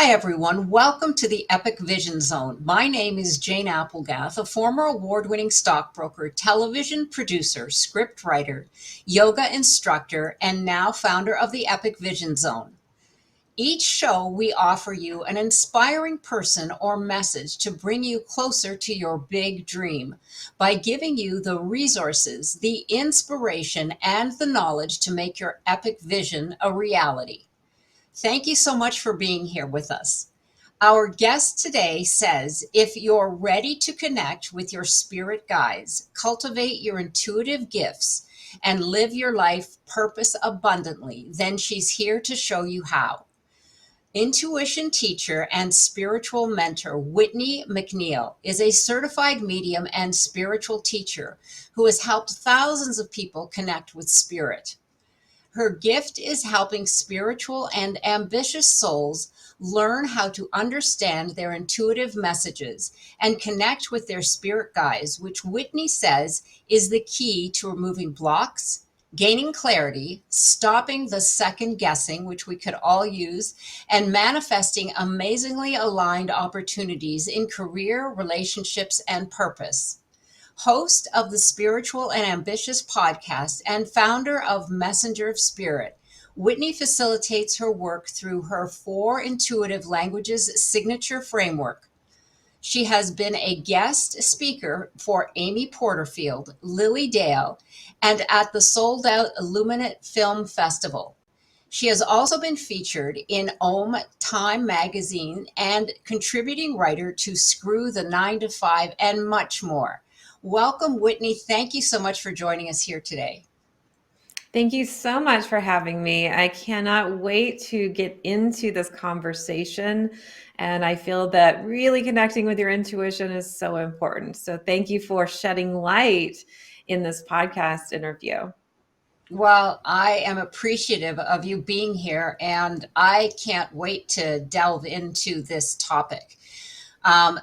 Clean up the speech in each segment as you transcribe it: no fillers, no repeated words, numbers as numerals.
Hi, everyone. Welcome to the Epic Vision Zone. My name is Jane Applegath, a former award-winning stockbroker, television producer, script writer, yoga instructor, and now founder of the Epic Vision Zone. Each show, we offer you an inspiring person or message to bring you closer to your big dream by giving you the resources, the inspiration, and the knowledge to make your epic vision a reality. Thank you so much for being here with us. Our guest today says if you're ready to connect with your spirit guides, cultivate your intuitive gifts, and live your life purpose abundantly, then she's here to show you how. Intuition teacher and spiritual mentor Whitney McNeill is a certified medium and spiritual teacher who has helped thousands of people connect with spirit. Her gift is helping spiritual and ambitious souls learn how to understand their intuitive messages and connect with their spirit guides, which Whitney says is the key to removing blocks, gaining clarity, stopping the second guessing, which we could all use, and manifesting amazingly aligned opportunities in career, relationships, and purpose. Host of the Spiritual and Ambitious podcast and founder of Messenger of Spirit, Whitney facilitates her work through her 4 intuitive languages signature framework. She has been a guest speaker for Amy Porterfield, Lily Dale, and at the sold out Illuminate Film Festival. She has also been featured in Time magazine and contributing writer to Screw the 9 to 5 and much more. Welcome, Whitney. Thank you so much for joining us here today. Thank you so much for having me. I cannot wait to get into this conversation. And I feel that really connecting with your intuition is so important. So thank you for shedding light in this podcast interview. Well, I am appreciative of you being here, and I can't wait to delve into this topic.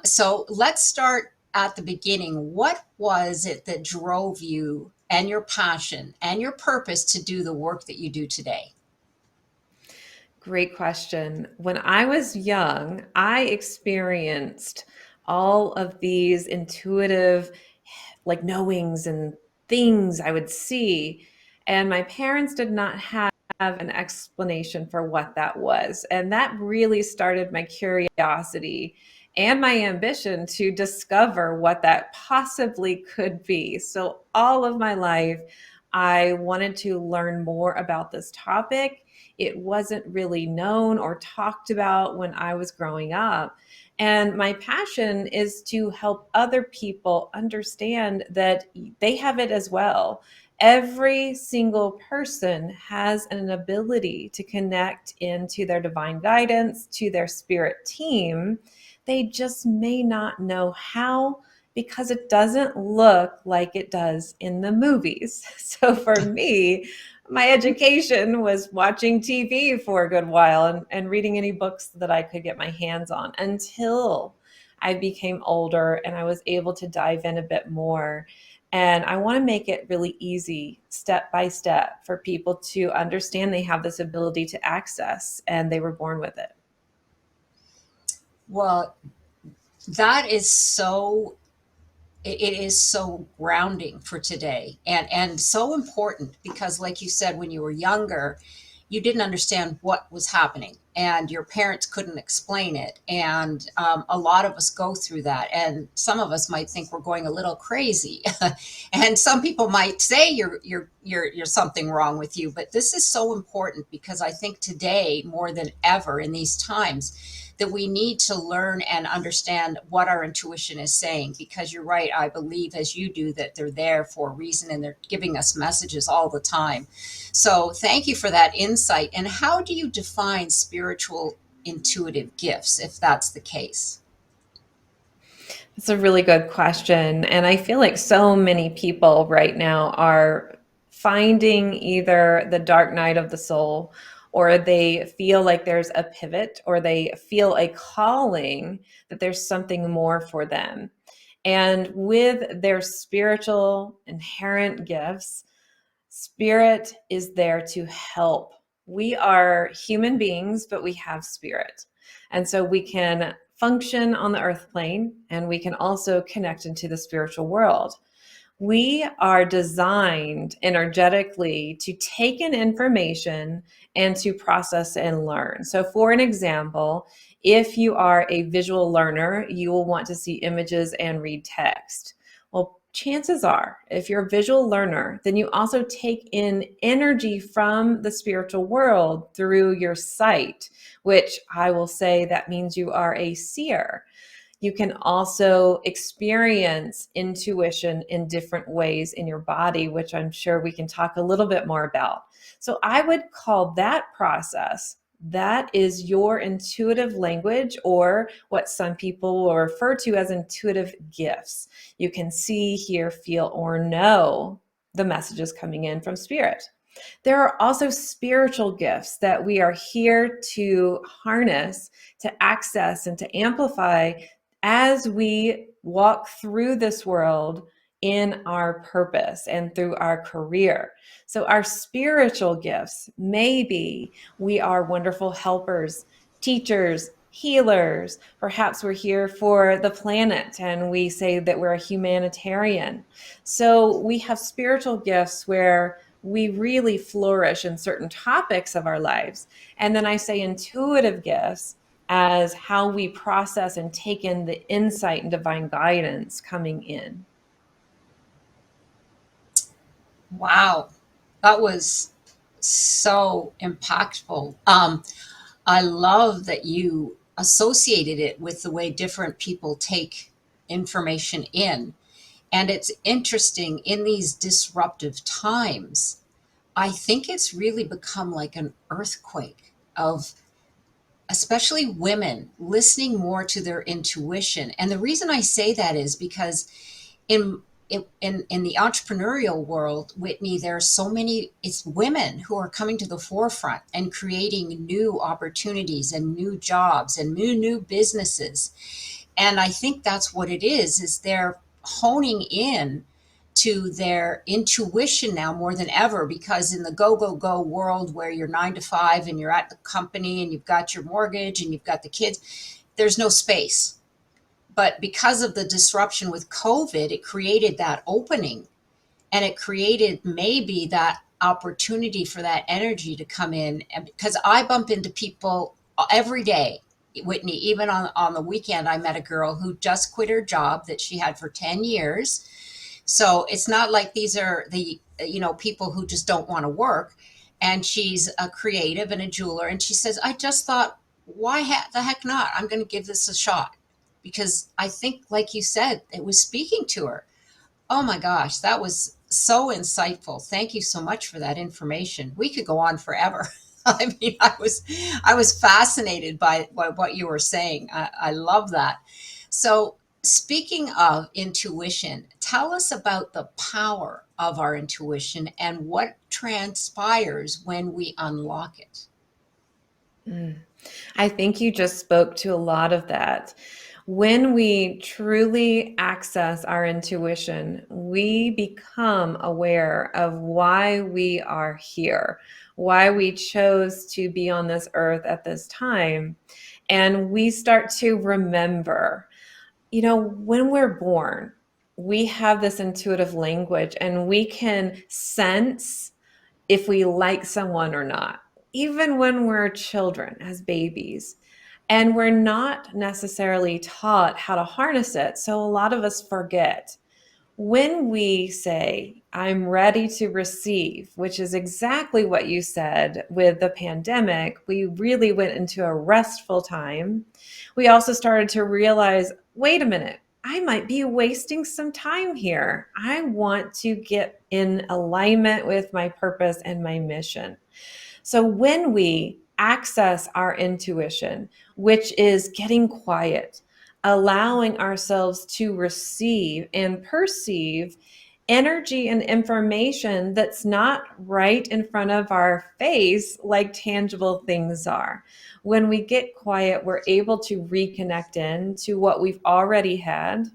So let's start at the beginning. What was it that drove you and your passion and your purpose to do the work that you do today? Great question. When I was young, I experienced all of these intuitive, like knowings and things I would see. And my parents did not have an explanation for what that was. And that really started my curiosity and my ambition to discover what that possibly could be. So, all of my life, I wanted to learn more about this topic. It wasn't really known or talked about when I was growing up. And my passion is to help other people understand that they have it as well. Every single person has an ability to connect into their divine guidance, to their spirit team. They just may not know how because it doesn't look like it does in the movies. So for me, my education was watching TV for a good while and reading any books that I could get my hands on until I became older and I was able to dive in a bit more. And I want to make it really easy, step by step, for people to understand they have this ability to access and they were born with it. Well, that is so it is so grounding for today and so important because like you said when you were younger you didn't understand what was happening and your parents couldn't explain it and a lot of us go through that and some of us might think we're going a little crazy and some people might say you're something wrong with you, but this is so important because I think today more than ever in these times that we need to learn and understand what our intuition is saying because you're right, I believe as you do that they're there for a reason and they're giving us messages all the time. So thank you for that insight. And how do you define spiritual intuitive gifts if that's the case? It's a really good question. And I feel like so many people right now are finding either the dark night of the soul, or they feel like there's a pivot, or they feel a calling that there's something more for them. And with their spiritual inherent gifts, spirit is there to help We are human beings, but we have spirit. And so we can function on the earth plane and we can also connect into the spiritual world. We are designed energetically to take in information and to process and learn. So, for an example, if you are a visual learner, you will want to see images and read text. Well, chances are, if you're a visual learner, then you also take in energy from the spiritual world through your sight, which I will say that means you are a seer. You can also experience intuition in different ways in your body, which I'm sure we can talk a little bit more about. So I would call that process, that is your intuitive language, or what some people will refer to as intuitive gifts. You can see, hear, feel, or know the messages coming in from spirit. There are also spiritual gifts that we are here to harness, to access, and to amplify as we walk through this world in our purpose and through our career. So, our spiritual gifts, maybe we are wonderful helpers, teachers, healers. Perhaps we're here for the planet and we say that we're a humanitarian. So, we have spiritual gifts where we really flourish in certain topics of our lives. And then I say intuitive gifts as how we process and take in the insight and divine guidance coming in. Wow, that was so impactful. I love that you associated it with the way different people take information in. And it's interesting in these disruptive times, I think it's really become like an earthquake of especially women listening more to their intuition. And the reason I say that is because in in the entrepreneurial world, Whitney, there are so many, it's women who are coming to the forefront and creating new opportunities and new jobs and new businesses. And I think that's what it is they're honing in to their intuition now more than ever, because in the go world where you're 9 to 5 and you're at the company and you've got your mortgage and you've got the kids, there's no space. But because of the disruption with COVID, it created that opening, and it created maybe that opportunity for that energy to come in. And because I bump into people every day, Whitney, even on the weekend, I met a girl who just quit her job that she had for 10 years. So it's not like these are the, people who just don't want to work. And she's a creative and a jeweler. And she says, I just thought, why the heck not? I'm going to give this a shot, because I think, like you said, it was speaking to her. Oh my gosh, that was so insightful. Thank you so much for that information. We could go on forever. I mean, I was fascinated by what you were saying. I love that. So, speaking of intuition, tell us about the power of our intuition and what transpires when we unlock it. Mm. I think you just spoke to a lot of that. When we truly access our intuition, we become aware of why we are here, why we chose to be on this earth at this time. And we start to remember, when we're born, we have this intuitive language and we can sense if we like someone or not, even when we're children, as babies. And we're not necessarily taught how to harness it. So a lot of us forget. When we say, I'm ready to receive, which is exactly what you said with the pandemic, we really went into a restful time. We also started to realize, wait a minute, I might be wasting some time here. I want to get in alignment with my purpose and my mission. So when we access our intuition, which is getting quiet, allowing ourselves to receive and perceive energy and information that's not right in front of our face like tangible things are. When we get quiet, we're able to reconnect in to what we've already had,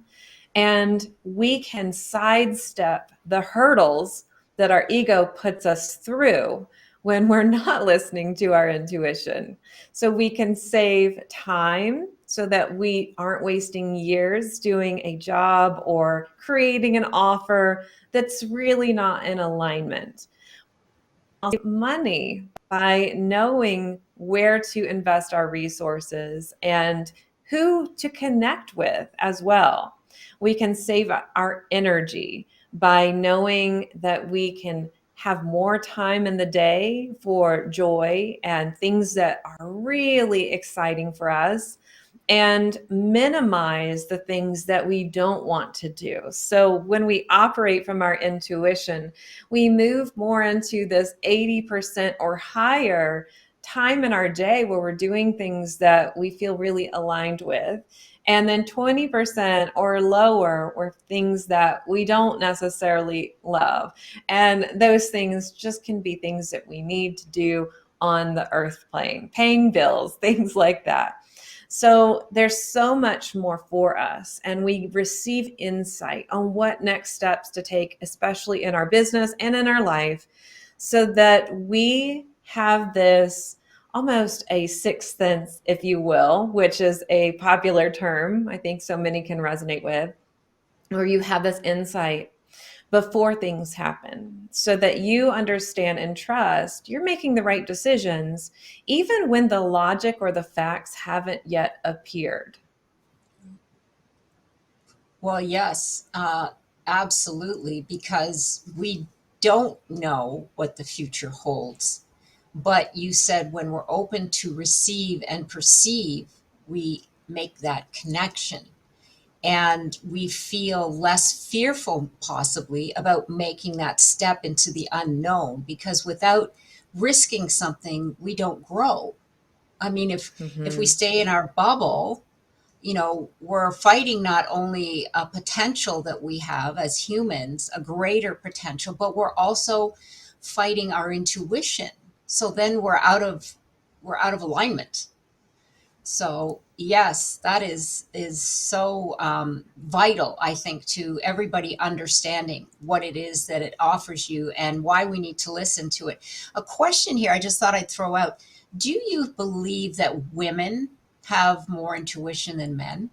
and we can sidestep the hurdles that our ego puts us through when we're not listening to our intuition. So we can save time so that we aren't wasting years doing a job or creating an offer that's really not in alignment. Also, money by knowing where to invest our resources and who to connect with as well. We can save our energy by knowing that we can have more time in the day for joy and things that are really exciting for us, and minimize the things that we don't want to do. So when we operate from our intuition, we move more into this 80% or higher time in our day where we're doing things that we feel really aligned with. And then 20% or lower or things that we don't necessarily love. And those things just can be things that we need to do on the earth plane, paying bills, things like that. So there's so much more for us, and we receive insight on what next steps to take, especially in our business and in our life, so that we have this almost a sixth sense, if you will, which is a popular term I think so many can resonate with, where you have this insight before things happen so that you understand and trust you're making the right decisions, even when the logic or the facts haven't yet appeared. Well, yes, absolutely, because we don't know what the future holds. But you said when we're open to receive and perceive, we make that connection and we feel less fearful, possibly, about making that step into the unknown because without risking something, we don't grow. I mean, if we Mm-hmm. stay in our bubble, we're fighting not only a potential that we have as humans, a greater potential, but we're also fighting our intuition. So then we're out of alignment. So yes, that is so vital, I think, to everybody understanding what it is that it offers you and why we need to listen to it. A question here I just thought I'd throw out: do you believe that women have more intuition than men?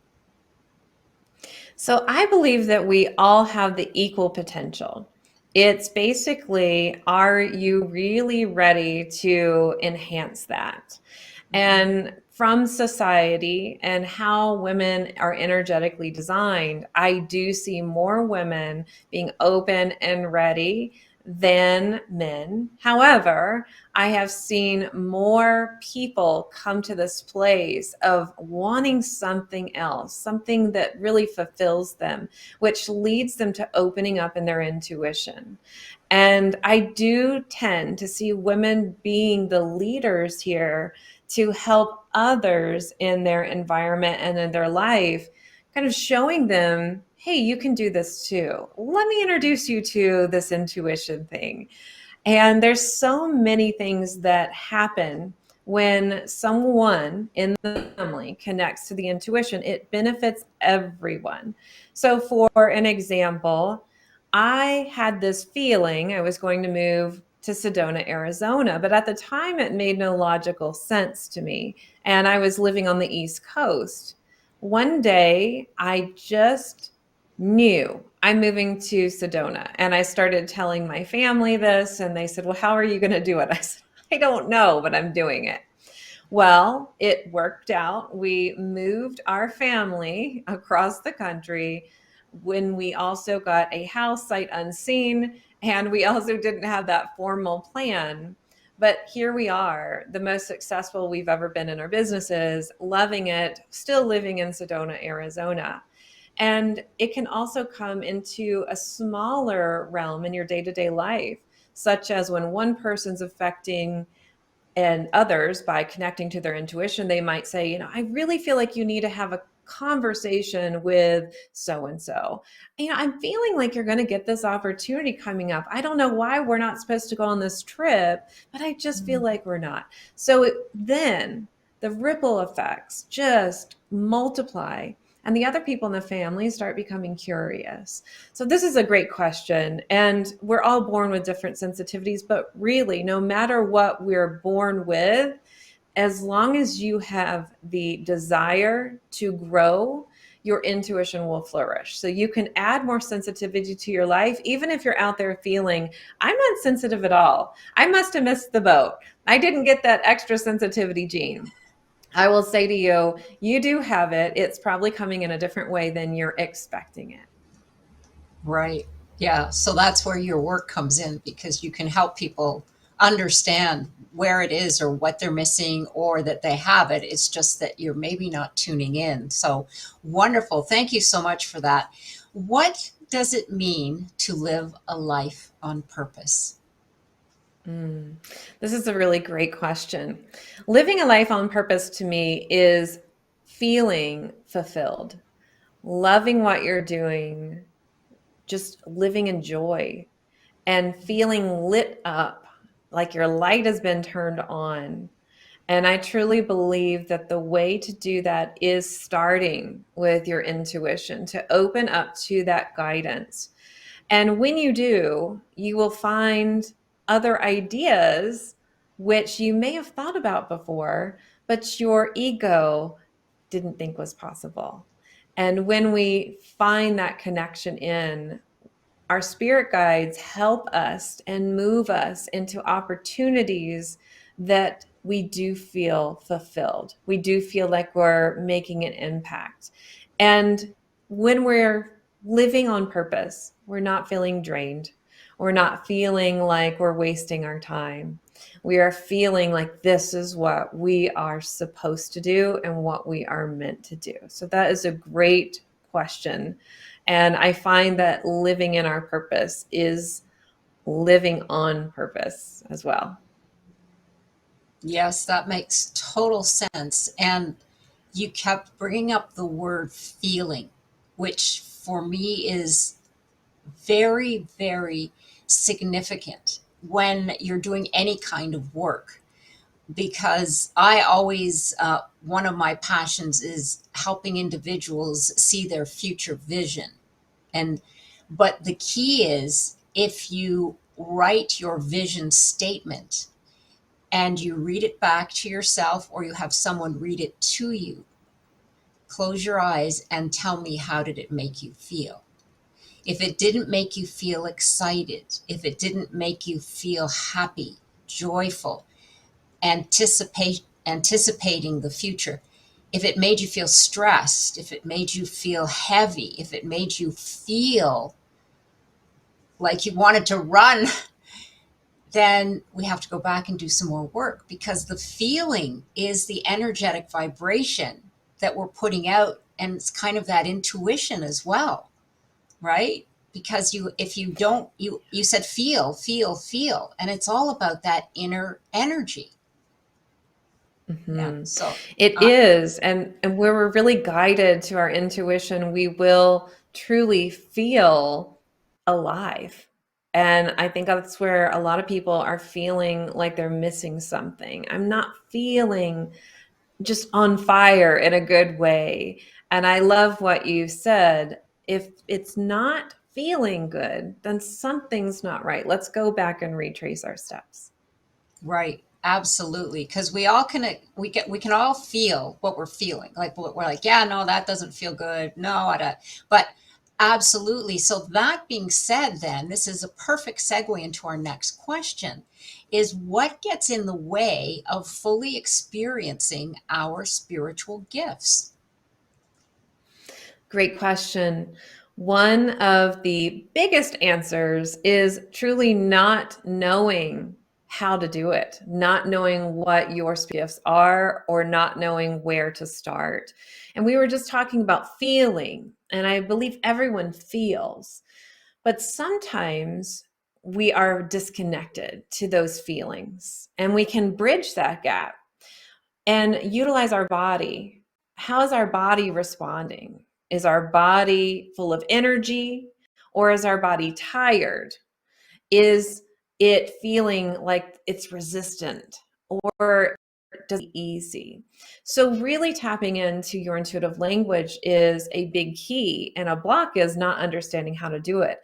So I believe that we all have the equal potential. It's basically, are you really ready to enhance that? Mhm. And from society and how women are energetically designed, I do see more women being open and ready than men. However, I have seen more people come to this place of wanting something else, something that really fulfills them, which leads them to opening up in their intuition. And I do tend to see women being the leaders here to help others in their environment and in their life, kind of showing them, hey, you can do this too. Let me introduce you to this intuition thing. And there's so many things that happen when someone in the family connects to the intuition. It benefits everyone. So, for an example, I had this feeling I was going to move to Sedona, Arizona, but at the time it made no logical sense to me. And I was living on the East Coast. One day I just knew I'm moving to Sedona. And I started telling my family this, and they said, well, how are you going to do it? I said, I don't know, but I'm doing it. Well, it worked out. We moved our family across the country when we also got a house sight unseen, and we also didn't have that formal plan. But here we are, the most successful we've ever been in our businesses, loving it, still living in Sedona, Arizona. And it can also come into a smaller realm in your day to day life, such as when one person's affecting and others by connecting to their intuition, they might say, I really feel like you need to have a conversation with so and so. I'm feeling like you're going to get this opportunity coming up. I don't know why we're not supposed to go on this trip, but I just feel like we're not. So then the ripple effects just multiply. and the other people in the family start becoming curious. So this is a great question, and we're all born with different sensitivities, but really, no matter what we're born with, as long as you have the desire to grow, your intuition will flourish. So you can add more sensitivity to your life, even if you're out there feeling, I'm not sensitive at all. I must have missed the boat. I didn't get that extra sensitivity gene. I will say to you, you do have it. It's probably coming in a different way than you're expecting it. Right. Yeah. So that's where your work comes in, because you can help people understand where it is or what they're missing or that they have it. It's just that you're maybe not tuning in. So wonderful. Thank you so much for that. What does it mean to live a life on purpose? Mm. This is a really great question. Living a life on purpose to me is feeling fulfilled, loving what you're doing, just living in joy and feeling lit up, like your light has been turned on. And I truly believe that the way to do that is starting with your intuition, to open up to that guidance. And when you do, you will find other ideas which you may have thought about before, but your ego didn't think was possible. And when we find that connection in, our spirit guides help us and move us into opportunities that we do feel fulfilled. We do feel like we're making an impact. And when we're living on purpose, we're not feeling drained. We're not feeling like we're wasting our time. We are feeling like this is what we are supposed to do and what we are meant to do. So, that is a great question. And I find that living in our purpose is living on purpose as well. Yes, that makes total sense. And you kept bringing up the word feeling, which for me is very, very significant when you're doing any kind of work. Because I always, one of my passions is helping individuals see their future vision. And, but the key is if you write your vision statement and you read it back to yourself or you have someone read it to you, close your eyes and tell me, how did it make you feel? If it didn't make you feel excited, if it didn't make you feel happy, joyful, anticipating the future, if it made you feel stressed, if it made you feel heavy, if it made you feel like you wanted to run, then we have to go back and do some more work, because the feeling is the energetic vibration that we're putting out. And it's kind of that intuition as well, right? Because you, if you don't, you said feel, feel, feel, and it's all about that inner energy. Yeah. Mhm. So It I, is. And where we're really guided to our intuition, we will truly feel alive. And I think that's where a lot of people are feeling like they're missing something. I'm not feeling just on fire in a good way. And I love what you said. If it's not feeling good, then something's not right. Let's go back and retrace our steps. right. Absolutely. Because we all can, we can all feel what we're feeling. Like we're like, yeah, no, that doesn't feel good. No, I don't. But absolutely. So that being said, then this is a perfect segue into our next question, is what gets in the way of fully experiencing our spiritual gifts? Great question. One of the biggest answers is truly not knowing how to do it, not knowing what your gifts are, or not knowing where to start. And we were just talking about feeling, and I believe everyone feels, but sometimes we are disconnected to those feelings, and we can bridge that gap and utilize our body. How is our body responding? Is our body full of energy, or is our body tired? Is it feeling like it's resistant, or doesn't easy. So really tapping into your intuitive language is a big key, and a block is not understanding how to do it.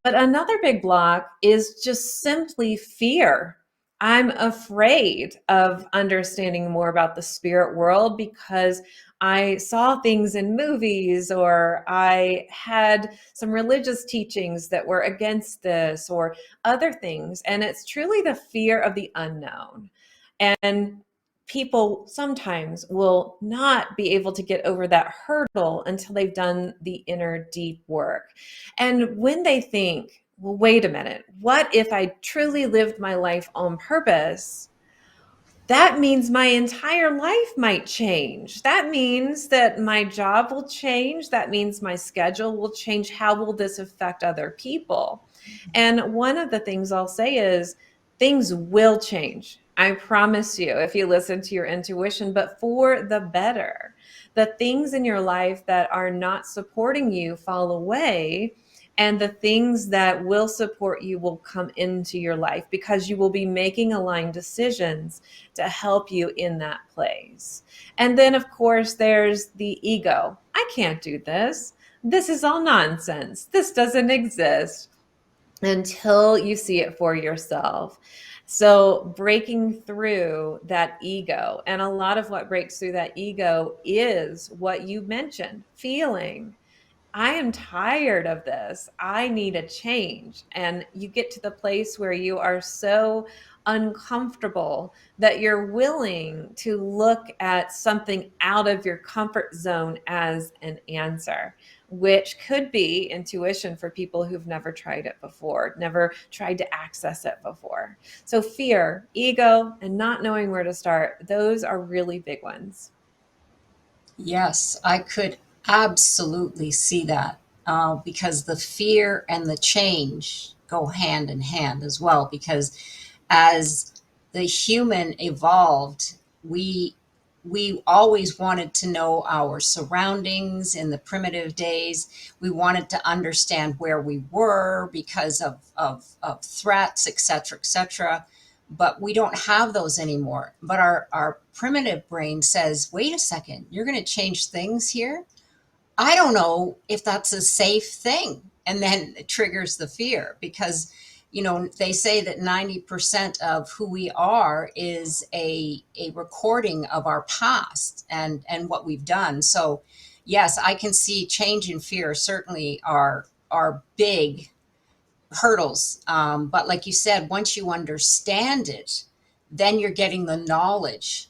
But another big block is just simply fear. I'm afraid of understanding more about the spirit world because I saw things in movies, or I had some religious teachings that were against this, or other things. And it's truly the fear of the unknown. And people sometimes will not be able to get over that hurdle until they've done the inner deep work. And when they think, well, wait a minute, what if I truly lived my life on purpose? That means my entire life might change. That means that my job will change. That means my schedule will change. How will this affect other people? And one of the things I'll say is things will change. I promise you, if you listen to your intuition, but for the better. The things in your life that are not supporting you fall away, and the things that will support you will come into your life because you will be making aligned decisions to help you in that place. And then, of course, there's the ego. I can't do this. This is all nonsense. This doesn't exist, until you see it for yourself. So, breaking through that ego, and a lot of what breaks through that ego is what you mentioned, feeling. I am tired of this. I need a change. And you get to the place where you are so uncomfortable that you're willing to look at something out of your comfort zone as an answer, which could be intuition for people who've never tried it before, never tried to access it before. So, fear, ego, and not knowing where to start, those are really big ones. Yes, I could absolutely see that, because the fear and the change go hand in hand as well. Because as the human evolved, we we always wanted to know our surroundings in the primitive days. We wanted to understand where we were because of threats, et cetera, et cetera. But we don't have those anymore. But our primitive brain says, wait a second, you're going to change things here? I don't know if that's a safe thing. And then it triggers the fear because, they say that 90% of who we are is a recording of our past and what we've done. So, yes, I can see change and fear certainly are big hurdles. But like you said, once you understand it, then you're getting the knowledge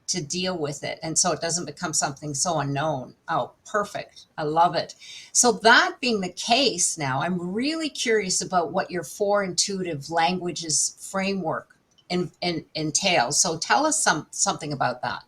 to deal with it. And so it doesn't become something so unknown. Oh, perfect. I love it. So, that being the case, now I'm really curious about what your four intuitive languages framework entails. So, tell us something about that.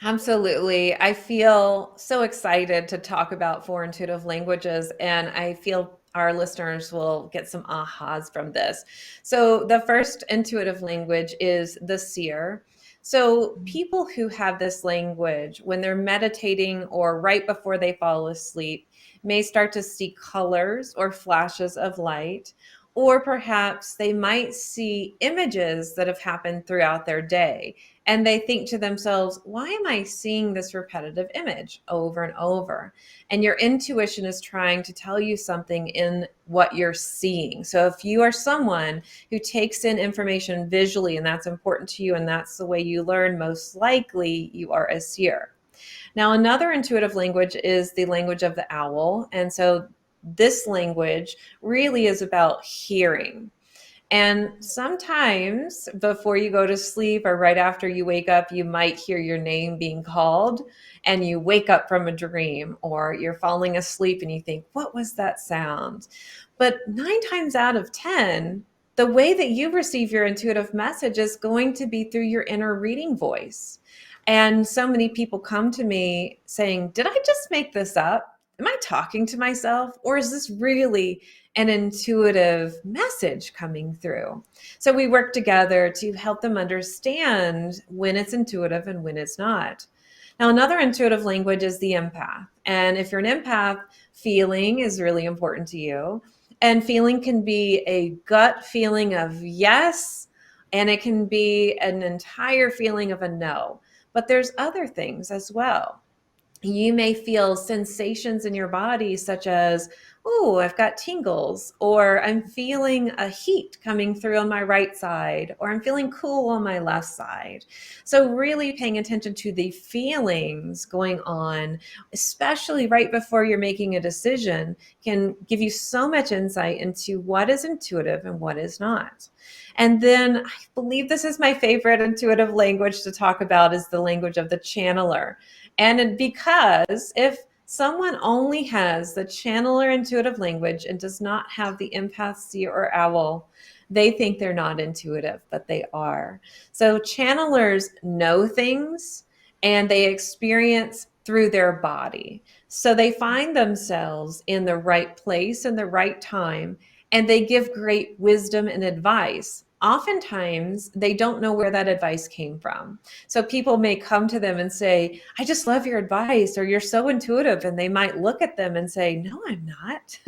Absolutely. I feel so excited to talk about four intuitive languages, and I feel our listeners will get some ahas from this. So, the first intuitive language is the seer. So, people who have this language, when they're meditating or right before they fall asleep, may start to see colors or flashes of light, or perhaps they might see images that have happened throughout their day, and they think to themselves, why am I seeing this repetitive image over and over? And your intuition is trying to tell you something in what you're seeing. So if you are someone who takes in information visually and that's important to you and that's the way you learn, most likely you are a seer. Now, another intuitive language is the language of the owl. And so this language really is about hearing. And sometimes before you go to sleep or right after you wake up, you might hear your name being called and you wake up from a dream, or you're falling asleep and you think, what was that sound? But 9 times out of 10, the way that you receive your intuitive message is going to be through your inner reading voice. And so many people come to me saying, did I just make this up? Am I talking to myself? Or is this really an intuitive message coming through? So we work together to help them understand when it's intuitive and when it's not. Now, another intuitive language is the empath. And if you're an empath, feeling is really important to you. And feeling can be a gut feeling of yes, and it can be an entire feeling of a no. But there's other things as well. You may feel sensations in your body, such as, oh, I've got tingles, or I'm feeling a heat coming through on my right side, or I'm feeling cool on my left side. So, really paying attention to the feelings going on, especially right before you're making a decision, can give you so much insight into what is intuitive and what is not. And then I believe this is my favorite intuitive language to talk about is the language of the channeler. And because if someone only has the channeler intuitive language and does not have the empath, seer, or owl, they think they're not intuitive, but they are. So channelers know things and they experience through their body. So they find themselves in the right place and the right time, and they give great wisdom and advice. Oftentimes, they don't know where that advice came from. So people may come to them and say, I just love your advice, or you're so intuitive. And they might look at them and say, no, I'm not.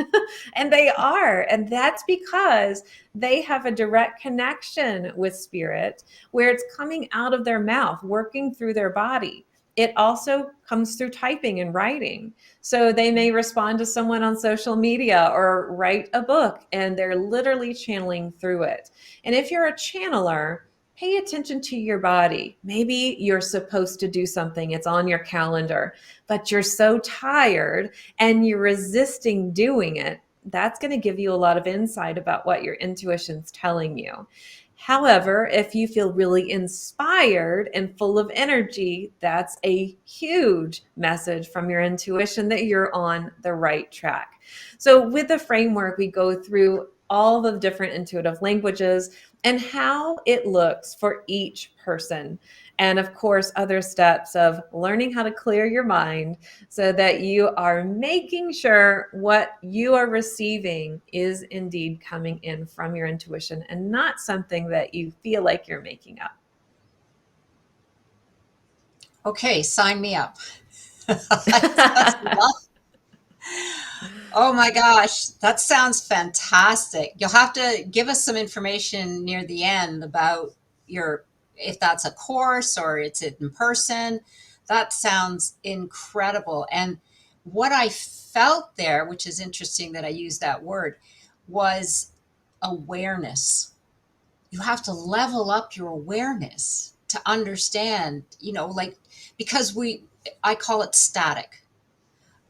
And they are. And that's because they have a direct connection with spirit where it's coming out of their mouth, working through their body. It also comes through typing and writing. So they may respond to someone on social media or write a book, and they're literally channeling through it. And if you're a channeler, pay attention to your body. Maybe you're supposed to do something, it's on your calendar, but you're so tired and you're resisting doing it. That's going to give you a lot of insight about what your intuition's telling you. However, if you feel really inspired and full of energy, that's a huge message from your intuition that you're on the right track. So, with the framework, we go through all the different intuitive languages and how it looks for each person. And of course, other steps of learning how to clear your mind so that you are making sure what you are receiving is indeed coming in from your intuition and not something that you feel like you're making up. Okay, sign me up. That's Oh my gosh, that sounds fantastic. You'll have to give us some information near the end about your, if that's a course or it's in person. That sounds incredible. And what I felt there, which is interesting that I use that word, was awareness. You have to level up your awareness to understand, like, because I call it static.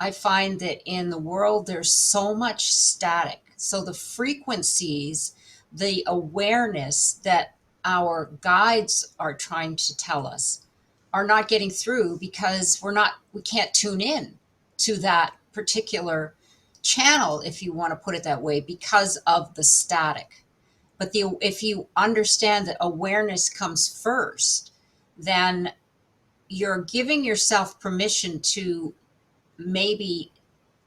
I find that in the world, there's so much static. So the frequencies, the awareness that our guides are trying to tell us are not getting through because we can't tune in to that particular channel, if you want to put it that way, because of the static. But if you understand that awareness comes first, then you're giving yourself permission to maybe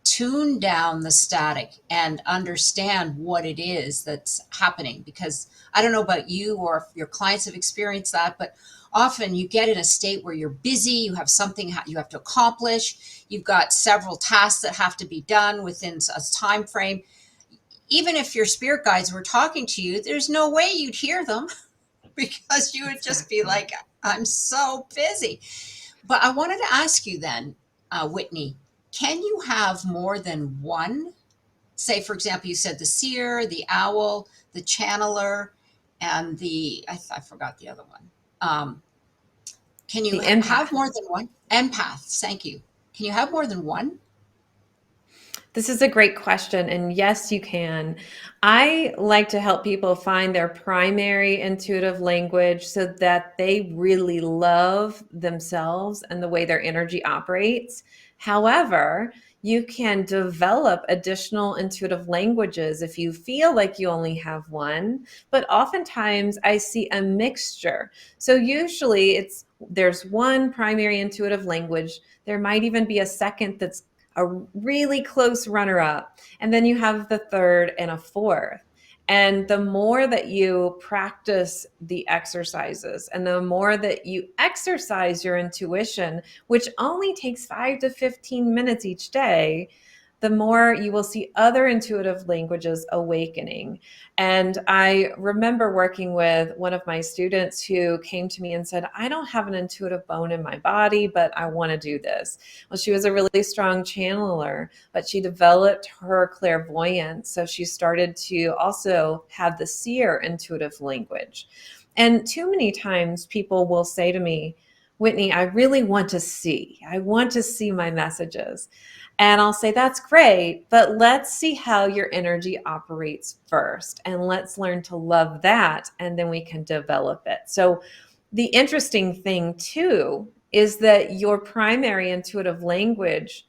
tune down the static and understand what it is that's happening. Because I don't know about you or if your clients have experienced that, but often you get in a state where you're busy, you have something you have to accomplish, you've got several tasks that have to be done within a time frame. Even if your spirit guides were talking to you, there's no way you'd hear them because you would just be Exactly. like, I'm so busy. But I wanted to ask you then, Whitney, can you have more than one? Say, for example, you said the seer, the owl, the channeler, and I forgot the other one. Um, can you The have empath. more than one? Empaths, thank you. Can you have more than one? This is a great question. And yes, you can. I like to help people find their primary intuitive language so that they really love themselves and the way their energy operates. However, you can develop additional intuitive languages if you feel like you only have one. But oftentimes I see a mixture. So usually there's one primary intuitive language. There might even be a second that's a really close runner up. And then you have the third and a fourth. And the more that you practice the exercises and the more that you exercise your intuition, which only takes 5 to 15 minutes each day, the more you will see other intuitive languages awakening. And I remember working with one of my students who came to me and said, I don't have an intuitive bone in my body, but I want to do this. Well, she was a really strong channeler, but she developed her clairvoyance. So she started to also have the seer intuitive language. And too many times people will say to me, Whitney, I really want to see. I want to see my messages. And I'll say, that's great, but let's see how your energy operates first. And let's learn to love that. And then we can develop it. So, the interesting thing, too, is that your primary intuitive language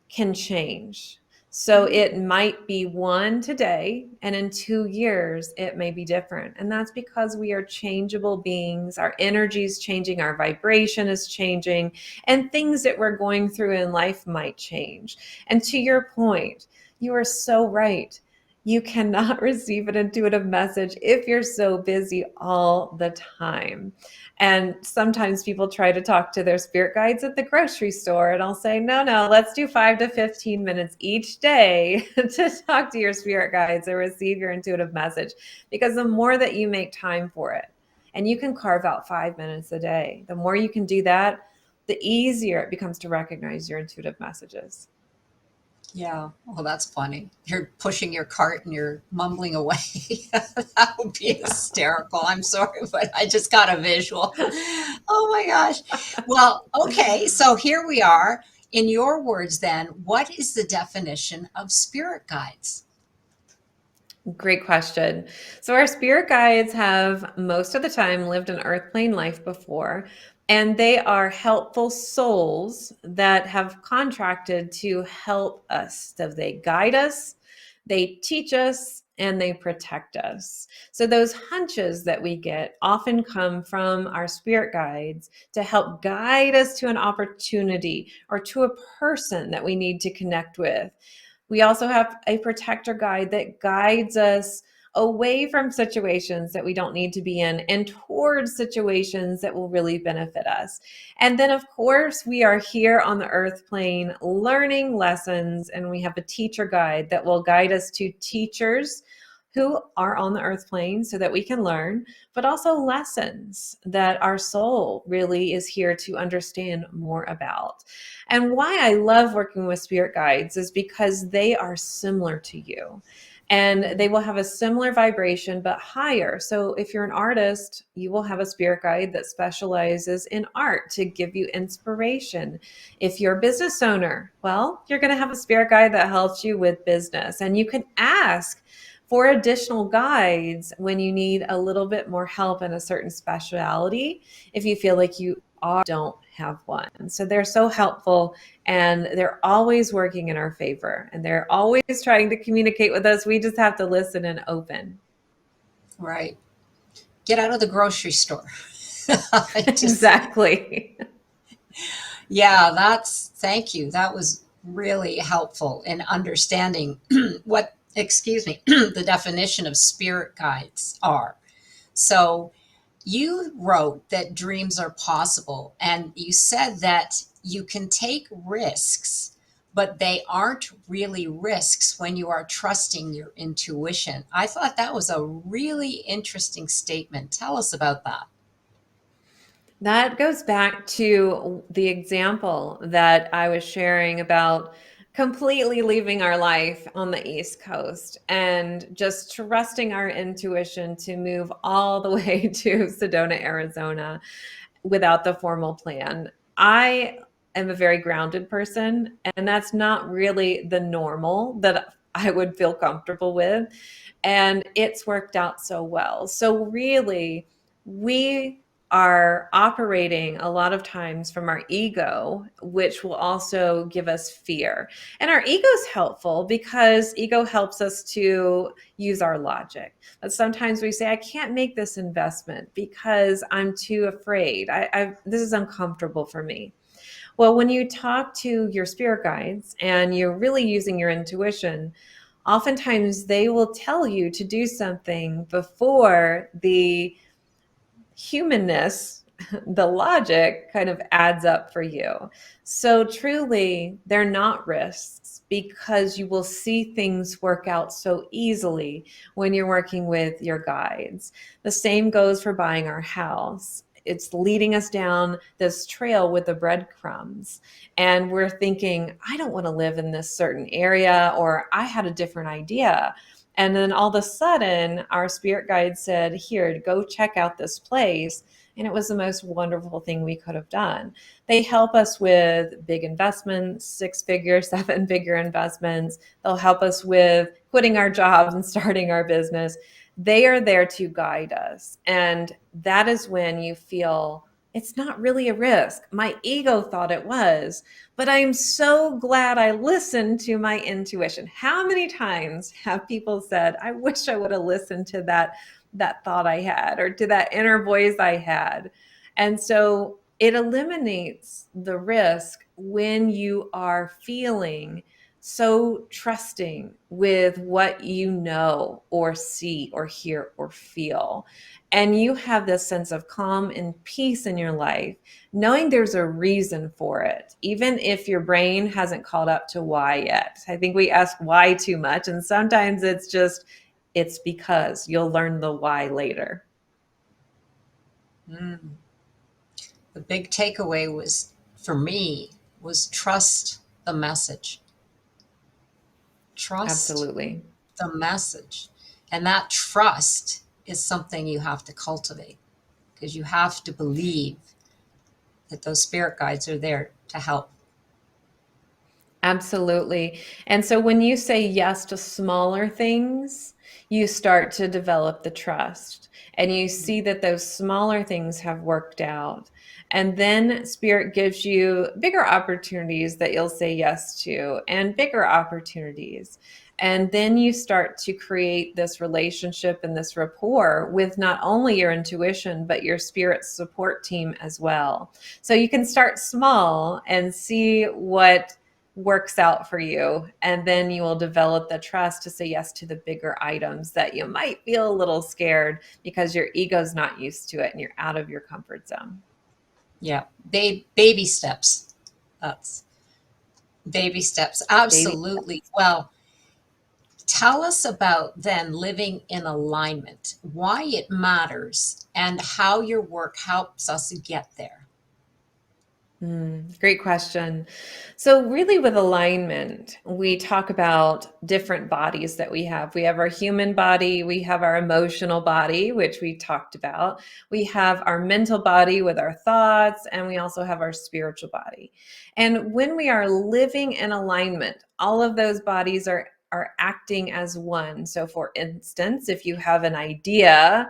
can change. So it might be one today, and in 2 years, it may be different. And that's because we are changeable beings. Our energy is changing, our vibration is changing, and things that we're going through in life might change. And to your point, you are so right. You cannot receive an intuitive message if you're so busy all the time. And sometimes people try to talk to their spirit guides at the grocery store, and I'll say, no, let's do 5 to 15 minutes each day to talk to your spirit guides and receive your intuitive message. Because the more that you make time for it, and you can carve out 5 minutes a day, the more you can do that, the easier it becomes to recognize your intuitive messages. Yeah. Well, that's funny. You're pushing your cart and you're mumbling away. That would be hysterical. I'm sorry, but I just got a visual. Oh my gosh. Well, okay. So here we are. In your words, then, what is the definition of spirit guides? Great question. So, our spirit guides have most of the time lived an earth plane life before, and they are helpful souls that have contracted to help us. So, they guide us, they teach us, and they protect us. So, those hunches that we get often come from our spirit guides to help guide us to an opportunity or to a person that we need to connect with. We also have a protector guide that guides us away from situations that we don't need to be in and towards situations that will really benefit us. And then, of course, we are here on the earth plane learning lessons, and we have a teacher guide that will guide us to teachers who are on the earth plane so that we can learn, but also lessons that our soul really is here to understand more about. And why I love working with spirit guides is because they are similar to you. And they will have a similar vibration, but higher. So, if you're an artist, you will have a spirit guide that specializes in art to give you inspiration. If you're a business owner, well, you're going to have a spirit guide that helps you with business. And you can ask for additional guides when you need a little bit more help in a certain specialty, if you feel like you don't have one. So they're so helpful, and they're always working in our favor, and they're always trying to communicate with us. We just have to listen and open. Right. Get out of the grocery store. I just, Exactly. yeah, thank you. That was really helpful in understanding excuse me, the definition of spirit guides are. So you wrote that dreams are possible, and you said that you can take risks, but they aren't really risks when you are trusting your intuition. I thought that was a really interesting statement. Tell us about that. That goes back to the example that I was sharing about completely leaving our life on the East Coast and just trusting our intuition to move all the way to Sedona, Arizona without the formal plan. I am a very grounded person, and that's not really the normal that I would feel comfortable with. And it's worked out so well. So, really, we are operating a lot of times from our ego, which will also give us fear. And our ego is helpful because ego helps us to use our logic. But sometimes we say, I can't make this investment because I'm too afraid. This is uncomfortable for me. Well, when you talk to your spirit guides and you're really using your intuition, oftentimes they will tell you to do something before the humanness, the logic kind of adds up for you. So truly, they're not risks, because you will see things work out so easily when you're working with your guides. The same goes for buying our house. It's leading us down this trail with the breadcrumbs. And we're thinking, I don't want to live in this certain area, or I had a different idea. And then all of a sudden, our spirit guide said, here, go check out this place. And it was the most wonderful thing we could have done. They help us with big investments, 6-figure, 7-figure investments. They'll help us with quitting our jobs and starting our business. They are there to guide us. And that is when you feel it's not really a risk. My ego thought it was, but I'm so glad I listened to my intuition. How many times have people said, I wish I would have listened to that thought I had, or to that inner voice I had? And so it eliminates the risk when you are feeling so trusting with what you know or see or hear or feel. And you have this sense of calm and peace in your life, knowing there's a reason for it, even if your brain hasn't caught up to why yet. I think we ask why too much, and sometimes it's because you'll learn the why later. Mm. The big takeaway was, for me, was trust the message. Trust Absolutely. the message. And that trust is something you have to cultivate, because you have to believe that those spirit guides are there to help. Absolutely. And so when you say yes to smaller things, you start to develop the trust, and you see that those smaller things have worked out. And then spirit gives you bigger opportunities that you'll say yes to, and bigger opportunities. And then you start to create this relationship and this rapport with not only your intuition, but your spirit support team as well. So you can start small and see what works out for you, and then you will develop the trust to say yes to the bigger items that you might feel a little scared because your ego's not used to it and you're out of your comfort zone. Yeah. Baby steps. That's baby steps. Baby. Absolutely. Well, tell us about then living in alignment, why it matters, and how your work helps us get there. Great question. So, really, with alignment, we talk about different bodies that we have. We have our human body, we have our emotional body, which we talked about, we have our mental body with our thoughts, and we also have our spiritual body. And when we are living in alignment, all of those bodies are acting as one. So, for instance, if you have an idea,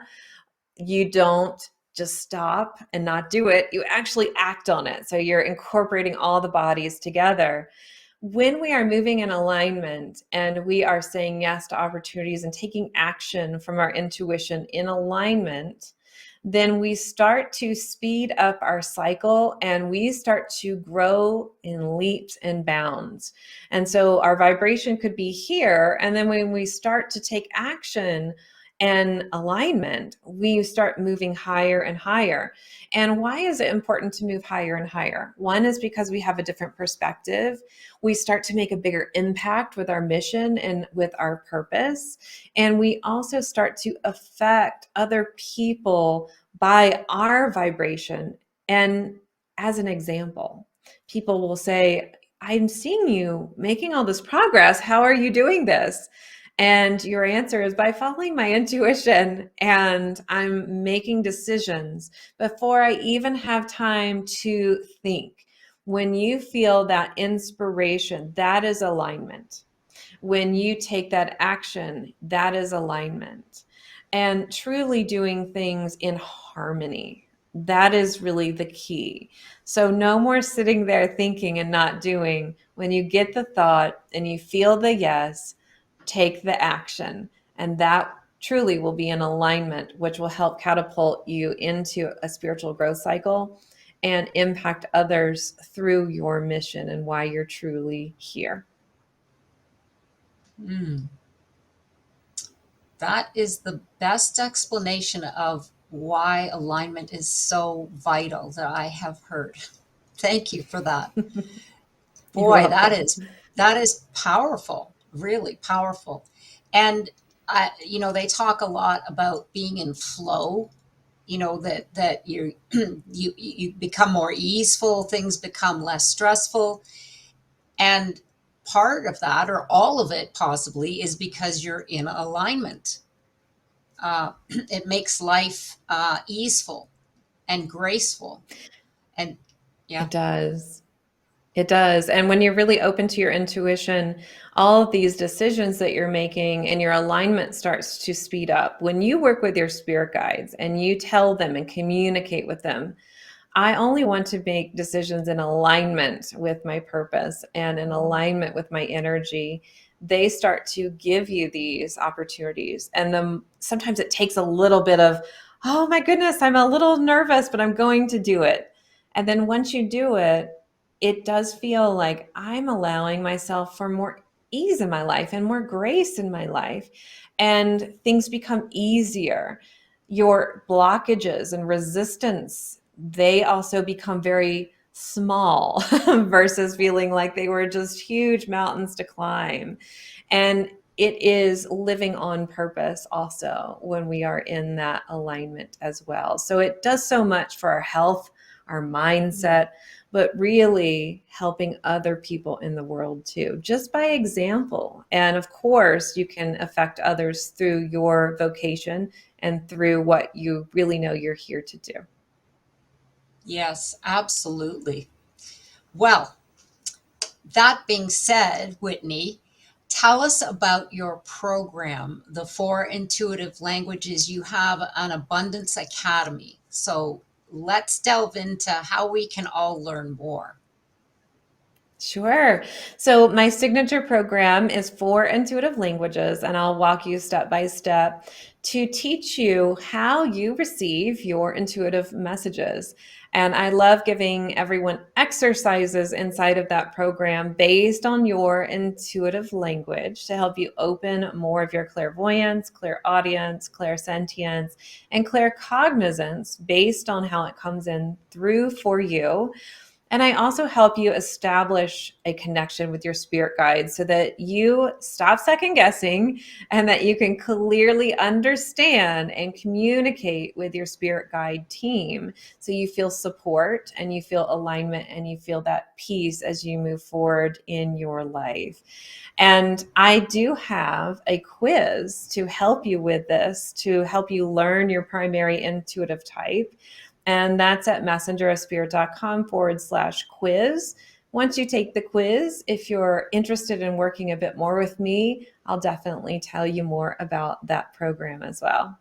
you don't just stop and not do it, you actually act on it. So you're incorporating all the bodies together. When we are moving in alignment and we are saying yes to opportunities and taking action from our intuition in alignment, then we start to speed up our cycle and we start to grow in leaps and bounds. And so our vibration could be here. And then when we start to take action and alignment, we start moving higher and higher. And why is it important to move higher and higher? One is because we have a different perspective. We start to make a bigger impact with our mission and with our purpose. And we also start to affect other people by our vibration. And as an example, people will say, I'm seeing you making all this progress. How are you doing this? And your answer is by following my intuition, and I'm making decisions before I even have time to think. When you feel that inspiration, that is alignment. When you take that action, that is alignment. And truly doing things in harmony, that is really the key. So, no more sitting there thinking and not doing. When you get the thought and you feel the yes, take the action. And that truly will be in alignment, which will help catapult you into a spiritual growth cycle and impact others through your mission and why you're truly here. Mm. That is the best explanation of why alignment is so vital that I have heard. Thank you for that. You're Boy, welcome. That is powerful, really powerful. And they talk a lot about being in flow, that you become more easeful, things become less stressful. And part of that, or all of it possibly, is because you're in alignment. It makes life easeful and graceful. And yeah. It does. It does. And when you're really open to your intuition, all of these decisions that you're making and your alignment starts to speed up. When you work with your spirit guides and you tell them and communicate with them, I only want to make decisions in alignment with my purpose and in alignment with my energy. They start to give you these opportunities. And then sometimes it takes a little bit of, oh my goodness, I'm a little nervous, but I'm going to do it. And then once you do it, it does feel like I'm allowing myself for more ease in my life and more grace in my life. And things become easier. Your blockages and resistance, they also become very small versus feeling like they were just huge mountains to climb. And it is living on purpose also when we are in that alignment as well. So it does so much for our health, our mindset, but really helping other people in the world too, just by example. And of course, you can affect others through your vocation and through what you really know you're here to do. Yes, absolutely. Well, that being said, Whitney, tell us about your program, the four intuitive languages. You have an Abundance Academy. So let's delve into how we can all learn more. Sure. So, my signature program is four intuitive languages, and I'll walk you step by step to teach you how you receive your intuitive messages. And I love giving everyone exercises inside of that program based on your intuitive language to help you open more of your clairvoyance, clairaudience, clairsentience, and claircognizance based on how it comes in through for you. And I also help you establish a connection with your spirit guides so that you stop second guessing and that you can clearly understand and communicate with your spirit guide team. So you feel support and you feel alignment and you feel that peace as you move forward in your life. And I do have a quiz to help you with this, to help you learn your primary intuitive type. And that's at messengerofspirit.com/quiz. Once you take the quiz, if you're interested in working a bit more with me, I'll definitely tell you more about that program as well.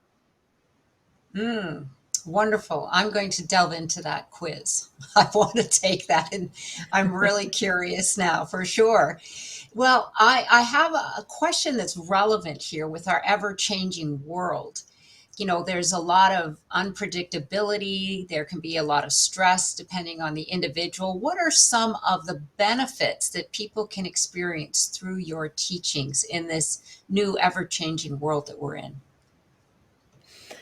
Mm, wonderful. I'm going to delve into that quiz. I want to take that, and I'm really curious now for sure. Well, I have a question that's relevant here with our ever changing world. There's a lot of unpredictability. There can be a lot of stress depending on the individual. What are some of the benefits that people can experience through your teachings in this new ever changing world that we're in?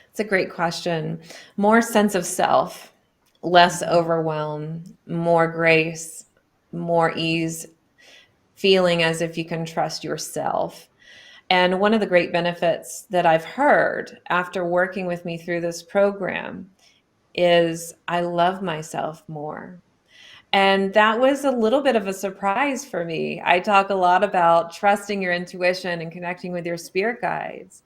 It's a great question. More sense of self, less Mhm. overwhelm, more grace, more ease, feeling as if you can trust yourself. And one of the great benefits that I've heard after working with me through this program is I love myself more. And that was a little bit of a surprise for me. I talk a lot about trusting your intuition and connecting with your spirit guides.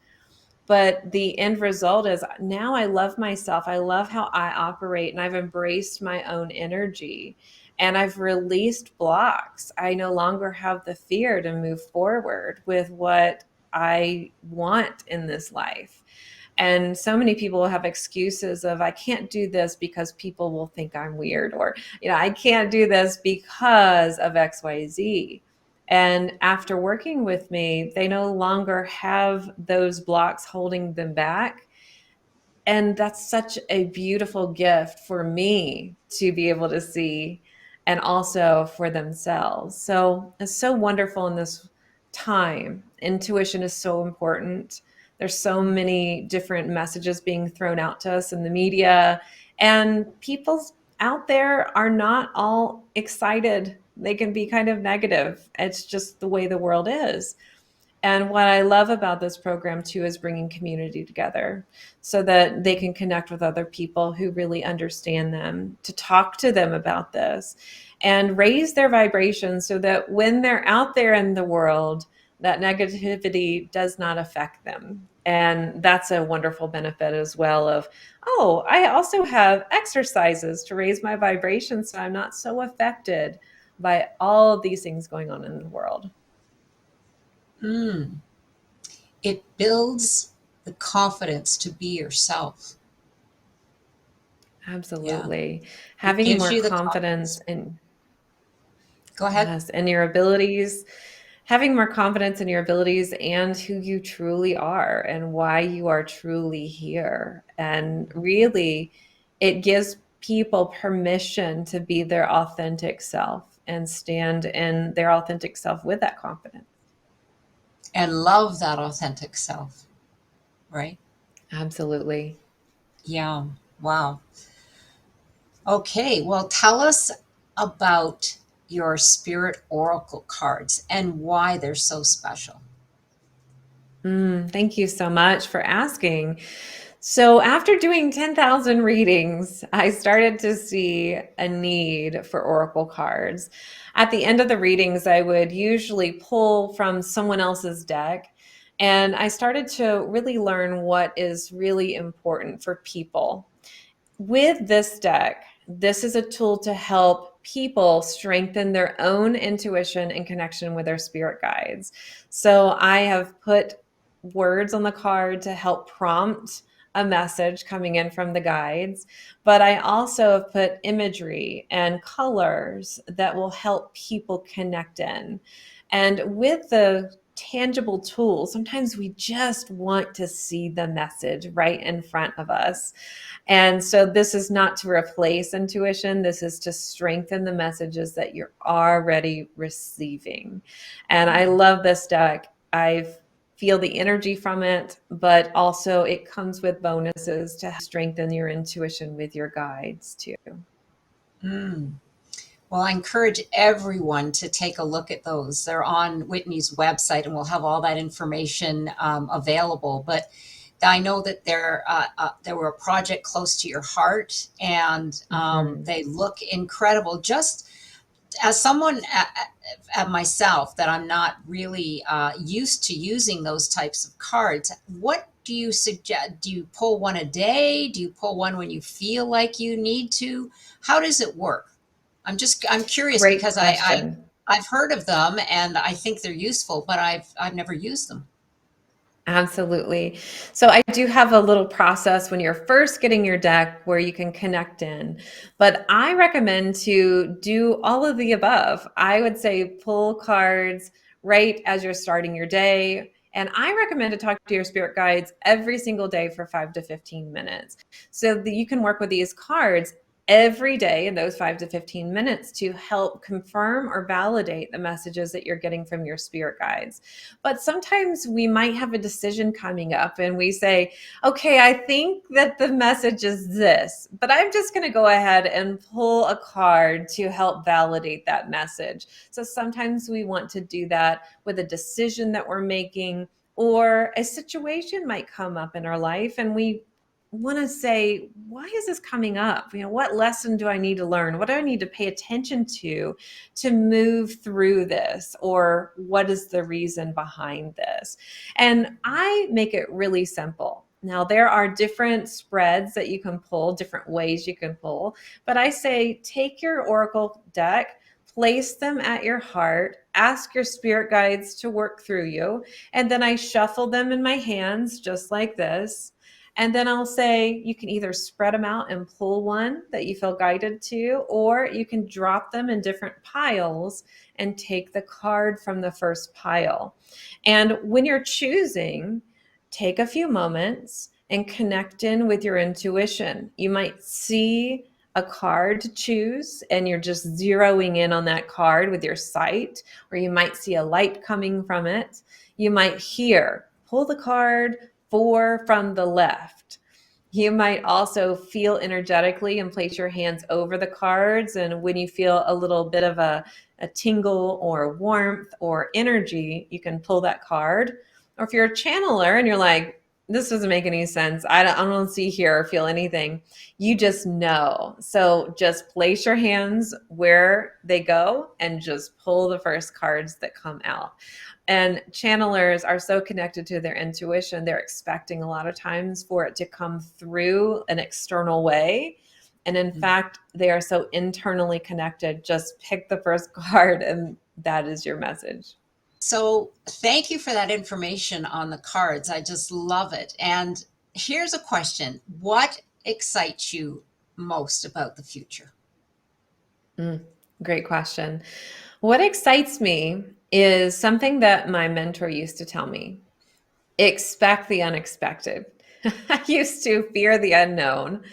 But the end result is now I love myself. I love how I operate and I've embraced my own energy and I've released blocks. I no longer have the fear to move forward with what I want in this life. And so many people have excuses of, I can't do this because people will think I'm weird, or, I can't do this because of XYZ. And after working with me, they no longer have those blocks holding them back. And that's such a beautiful gift for me to be able to see and also for themselves. So it's so wonderful in this time. Intuition is so important. There's so many different messages being thrown out to us in the media, and people out there are not all excited They can be kind of negative. It's just the way the world is. And what I love about this program too is bringing community together so that they can connect with other people who really understand them, to talk to them about this and raise their vibration so that when they're out there in the world, that negativity does not affect them. And that's a wonderful benefit as well of, oh, I also have exercises to raise my vibration so I'm not so affected by all of these things going on in the world. Mm. It builds the confidence to be yourself. Yeah. Absolutely. It Having gives more you the confidence confidence. in, Go ahead. yes, in your abilities, having more confidence in your abilities and who you truly are and why you are truly here. And really, it gives people permission to be their authentic self and stand in their authentic self with that confidence. And love that authentic self, right? Absolutely. Yeah. Wow. Okay. Well, tell us about your spirit oracle cards and why they're so special. Thank you so much for asking. So, after doing 10,000 readings, I started to see a need for oracle cards. At the end of the readings, I would usually pull from someone else's deck, and I started to really learn what is really important for people. With this deck, this is a tool to help people strengthen their own intuition and connection with their spirit guides. So I have put words on the card to help prompt a message coming in from the guides, but I also have put imagery and colors that will help people connect in. And with the tangible tools, sometimes we just want to see the message right in front of us. And so this is not to replace intuition. This is to strengthen the messages that you're already receiving. And I love this deck. I feel the energy from it, but also it comes with bonuses to strengthen your intuition with your guides too. Mm. Well, I encourage everyone to take a look at those. They're on Whitney's website, and we'll have all that information available. But I know that they were a project close to your heart, and Mhm. they look incredible. Just as someone at myself that I'm not really used to using those types of cards, what do you suggest? Do you pull one a day? Do you pull one when you feel like you need to? How does it work? I'm curious Great because question. I've heard of them and I think they're useful, but I've never used them. Absolutely. So I do have a little process when you're first getting your deck where you can connect in, but I recommend to do all of the above. I would say pull cards right as you're starting your day. And I recommend to talk to your spirit guides every single day for 5 to 15 minutes so that you can work with these cards every day in those 5 to 15 minutes to help confirm or validate the messages that you're getting from your spirit guides. But sometimes we might have a decision coming up and we say, okay, I think that the message is this, but I'm just going to go ahead and pull a card to help validate that message. So sometimes we want to do that with a decision that we're making, or a situation might come up in our life and we want to say, why is this coming up? What lesson do I need to learn? What do I need to pay attention to move through this, or what is the reason behind this? And I make it really simple. Now, there are different spreads that you can pull, different ways you can pull, but I say take your oracle deck, place them at your heart, ask your spirit guides to work through you, and then I shuffle them in my hands just like this. And then I'll say you can either spread them out and pull one that you feel guided to, or you can drop them in different piles and take the card from the first pile. And when you're choosing, take a few moments and connect in with your intuition. You might see a card to choose and you're just zeroing in on that card with your sight, or you might see a light coming from it. You might hear, pull the card 4 from the left. You might also feel energetically and place your hands over the cards. And when you feel a little bit of a tingle or warmth or energy, you can pull that card. Or if you're a channeler and you're like, this doesn't make any sense, I don't see, hear, or feel anything, you just know. So just place your hands where they go and just pull the first cards that come out. And channelers are so connected to their intuition, they're expecting a lot of times for it to come through an external way. And in fact, they are so internally connected. Just pick the first card, and that is your message. So thank you for that information on the cards. I just love it. And here's a question. What excites you most about the future? Mm, great question. What excites me is something that my mentor used to tell me: expect the unexpected. I used to fear the unknown.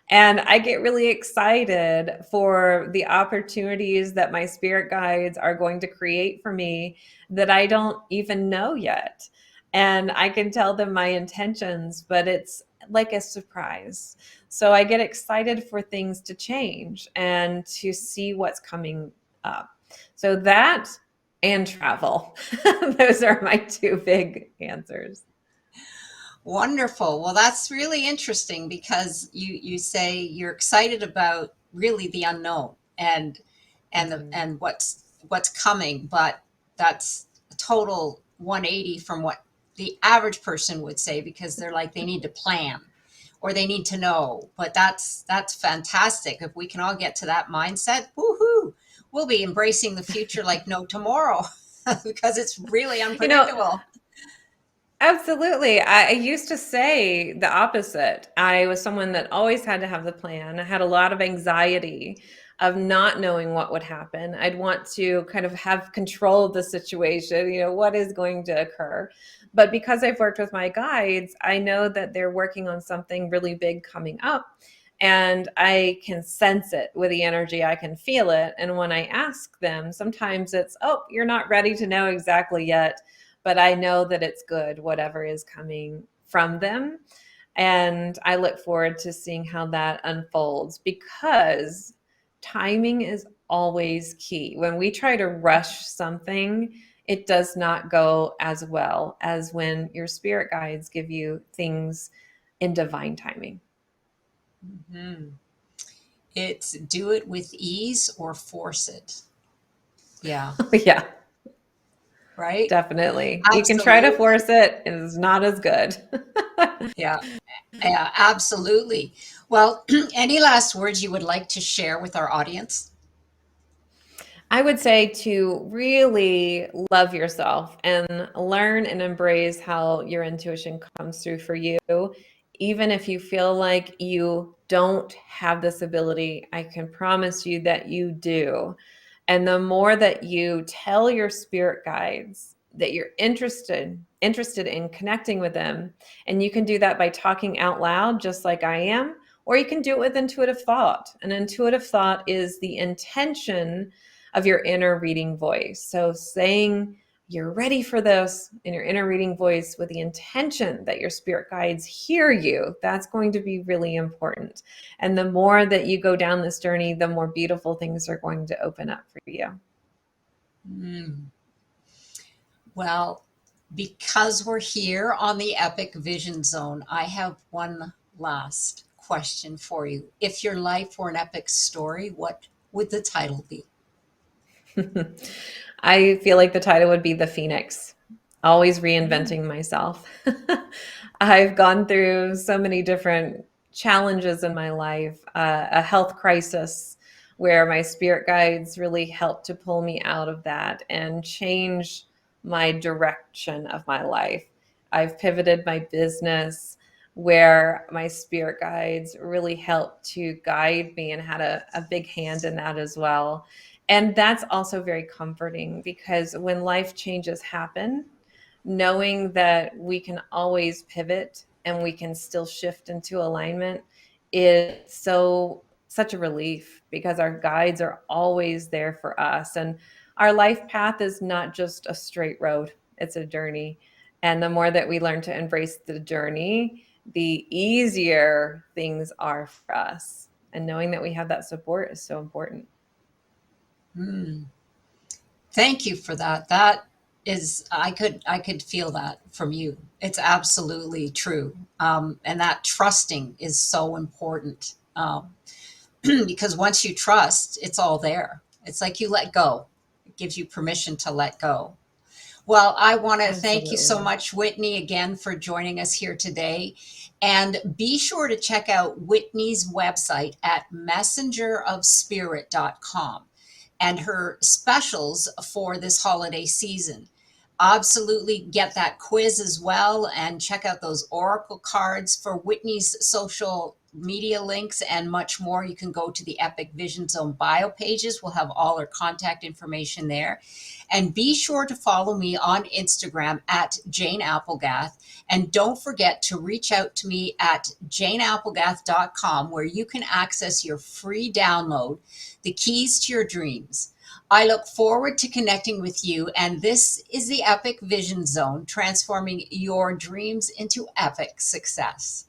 And I get really excited for the opportunities that my spirit guides are going to create for me that I don't even know yet. And I can tell them my intentions, but it's like a surprise. So I get excited for things to change and to see what's coming up. So that and travel. Those are my two big answers. Wonderful. Well, that's really interesting because you say you're excited about really the unknown Mhm. and what's coming, but that's a total 180 from what the average person would say because they're like they need to plan or they need to know. But that's fantastic. If we can all get to that mindset, woohoo, we'll be embracing the future like no tomorrow because it's really You know, unpredictable. absolutely. I used to say the opposite. I was someone that always had to have the plan. I had a lot of anxiety of not knowing what would happen. I'd want to kind of have control of the situation, what is going to occur. But because I've worked with my guides, I know that they're working on something really big coming up. And I can sense it with the energy. I can feel it. And when I ask them, sometimes it's, oh, you're not ready to know exactly yet, but I know that it's good, whatever is coming from them. And I look forward to seeing how that unfolds because timing is always key. When we try to rush something, it does not go as well as when your spirit guides give you things in divine timing. Mhm. It's do it with ease or force it. Yeah, Yeah, right? definitely. You can try to Absolutely. force it, and it's not as good. Yeah, yeah, absolutely. Well, any last words you would like to share with our audience? I would say to really love yourself and learn and embrace how your intuition comes through for you. Even if you feel like you don't have this ability, I can promise you that you do. And the more that you tell your spirit guides that you're interested in connecting with them, and you can do that by talking out loud just like I am, or you can do it with intuitive thought. An intuitive thought is the intention of your inner reading voice. So saying you're ready for this in your inner reading voice with the intention that your spirit guides hear you, that's going to be really important. And the more that you go down this journey, the more beautiful things are going to open up for you. Mm. Well, because we're here on the Epic Vision Zone, I have one last question for you. If your life were an epic story, what would the title be? I feel like the title would be The Phoenix, always Mm. reinventing myself. I've gone through so many different challenges in my life, a health crisis where my spirit guides really helped to pull me out of that and change my direction of my life. I've pivoted my business where my spirit guides really helped to guide me and had a big hand in that as well. And that's also very comforting because when life changes happen, knowing that we can always pivot and we can still shift into alignment is such a relief because our guides are always there for us. And our life path is not just a straight road, it's a journey. And the more that we learn to embrace the journey the easier things are for us. And knowing that we have that support is so important. Mm. Thank you for that. That is, I could feel that from you. It's absolutely true. And that trusting is so important. Because once you trust, it's all there. It's like you let go. It gives you permission to let go. Well, I want to thank you so Absolutely. much, Whitney, again for joining us here today. And be sure to check out Whitney's website at messengerofspirit.com and her specials for this holiday season. Absolutely get that quiz as well and check out those oracle cards for Whitney's social media links and much more. You can go to the Epic Vision Zone bio pages. We'll have all her contact information there. And be sure to follow me on Instagram at Jane Applegath. And don't forget to reach out to me at janeapplegath.com, where you can access your free download, The Keys to Your Dreams. I look forward to connecting with you. And this is the Epic Vision Zone, transforming your dreams into epic success.